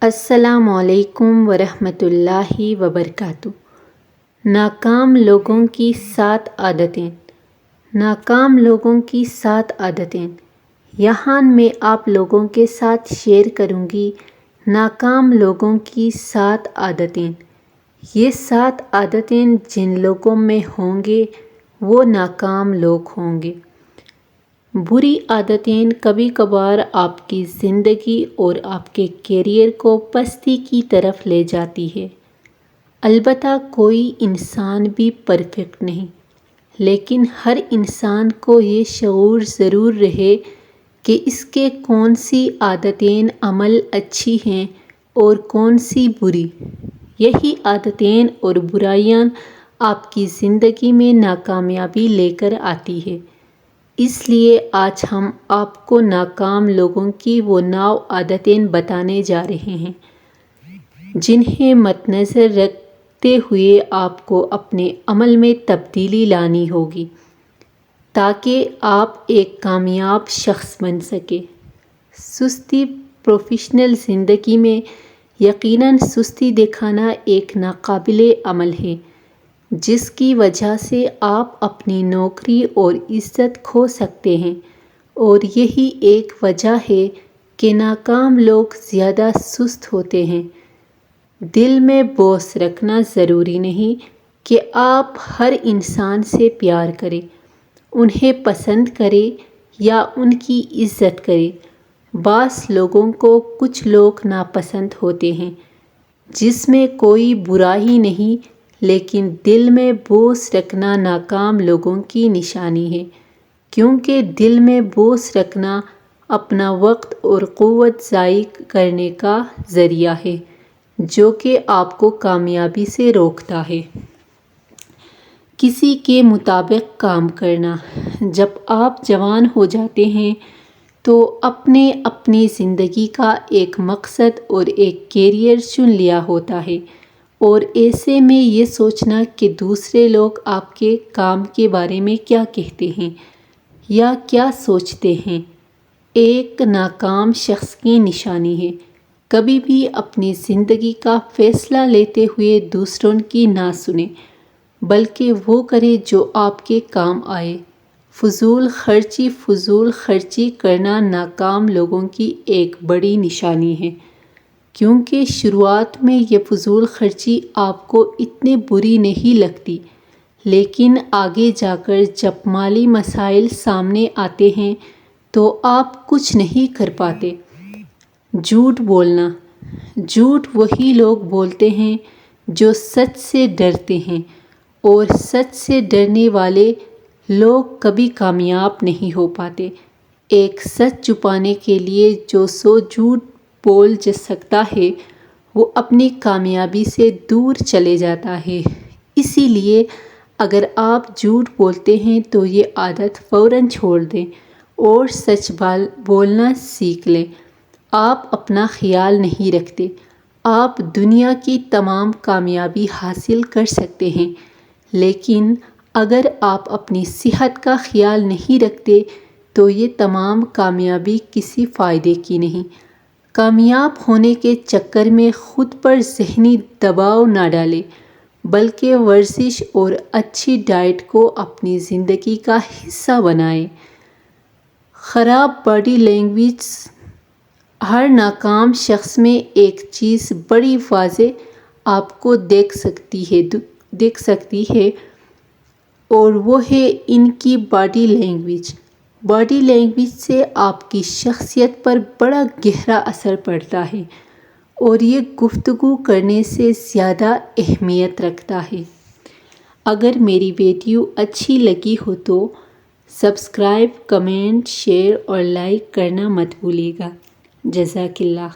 السلام علیکم ورحمۃ اللہ وبرکاتہ۔ ناکام لوگوں کی 7 عادتیں۔ ناکام لوگوں کی 7 عادتیں۔ یہاں میں آپ لوگوں کے ساتھ شیئر کروں گی ناکام لوگوں کی 7 عادتیں۔ یہ 7 عادتیں جن لوگوں میں ہوں گے وہ ناکام لوگ ہوں گے۔ بری عادتیں کبھی کبھار آپ کی زندگی اور آپ کے کیریئر کو پستی کی طرف لے جاتی ہے۔ البتہ کوئی انسان بھی پرفیکٹ نہیں، لیکن ہر انسان کو یہ شعور ضرور رہے کہ اس کے کون سی عادتیں عمل اچھی ہیں اور کون سی بری۔ یہی عادتیں اور برائیاں آپ کی زندگی میں ناکامیابی لے کر آتی ہے۔ اس لیے آج ہم آپ کو ناکام لوگوں کی وہ 9 عادتیں بتانے جا رہے ہیں جنہیں مد نظر رکھتے ہوئے آپ کو اپنے عمل میں تبدیلی لانی ہوگی تاکہ آپ ایک کامیاب شخص بن سکیں۔ سستی پروفیشنل زندگی میں یقیناً سستی دکھانا ایک ناقابل عمل ہے جس کی وجہ سے آپ اپنی نوکری اور عزت کھو سکتے ہیں، اور یہی ایک وجہ ہے کہ ناکام لوگ زیادہ سست ہوتے ہیں۔ دل میں بوجھ رکھنا ضروری نہیں کہ آپ ہر انسان سے پیار کریں، انہیں پسند کریں یا ان کی عزت کریں۔ بعض لوگوں کو کچھ لوگ ناپسند ہوتے ہیں جس میں کوئی برائی نہیں، لیکن دل میں بوجھ رکھنا ناکام لوگوں کی نشانی ہے، کیونکہ دل میں بوجھ رکھنا اپنا وقت اور قوت ضائع کرنے کا ذریعہ ہے جو کہ آپ کو کامیابی سے روکتا ہے۔ کسی کے مطابق کام کرنا۔ جب آپ جوان ہو جاتے ہیں تو اپنی زندگی کا ایک مقصد اور ایک کیریئر چن لیا ہوتا ہے، اور ایسے میں یہ سوچنا کہ دوسرے لوگ آپ کے کام کے بارے میں کیا کہتے ہیں یا کیا سوچتے ہیں، ایک ناکام شخص کی نشانی ہے۔ کبھی بھی اپنی زندگی کا فیصلہ لیتے ہوئے دوسروں کی نہ سنیں، بلکہ وہ کریں جو آپ کے کام آئے۔ فضول خرچی کرنا ناکام لوگوں کی ایک بڑی نشانی ہے، کیونکہ شروعات میں یہ فضول خرچی آپ کو اتنی بری نہیں لگتی، لیکن آگے جا کر جب مالی مسائل سامنے آتے ہیں تو آپ کچھ نہیں کر پاتے۔ جھوٹ بولنا۔ جھوٹ وہی لوگ بولتے ہیں جو سچ سے ڈرتے ہیں، اور سچ سے ڈرنے والے لوگ کبھی کامیاب نہیں ہو پاتے۔ ایک سچ چھپانے کے لیے جو 100 جھوٹ بول سکتا ہے وہ اپنی کامیابی سے دور چلے جاتا ہے۔ اسی لیے اگر آپ جھوٹ بولتے ہیں تو یہ عادت فوراً چھوڑ دیں اور سچ بولنا سیکھ لیں۔ آپ اپنا خیال نہیں رکھتے، آپ دنیا کی تمام کامیابی حاصل کر سکتے ہیں، لیکن اگر آپ اپنی صحت کا خیال نہیں رکھتے تو یہ تمام کامیابی کسی فائدے کی نہیں۔ کامیاب ہونے کے چکر میں خود پر ذہنی دباؤ نہ ڈالیں، بلکہ ورزش اور اچھی ڈائٹ کو اپنی زندگی کا حصہ بنائیں۔ خراب باڈی لینگویج۔ ہر ناکام شخص میں ایک چیز بڑی واضح آپ کو دکھ سکتی ہے اور وہ ہے ان کی باڈی لینگویج۔ باڈی لینگویج سے آپ کی شخصیت پر بڑا گہرا اثر پڑتا ہے اور یہ گفتگو کرنے سے زیادہ اہمیت رکھتا ہے۔ اگر میری ویڈیو اچھی لگی ہو تو سبسکرائب، کمنٹ، شیئر اور لائک کرنا مت بھولیے گا۔ جزاک اللہ۔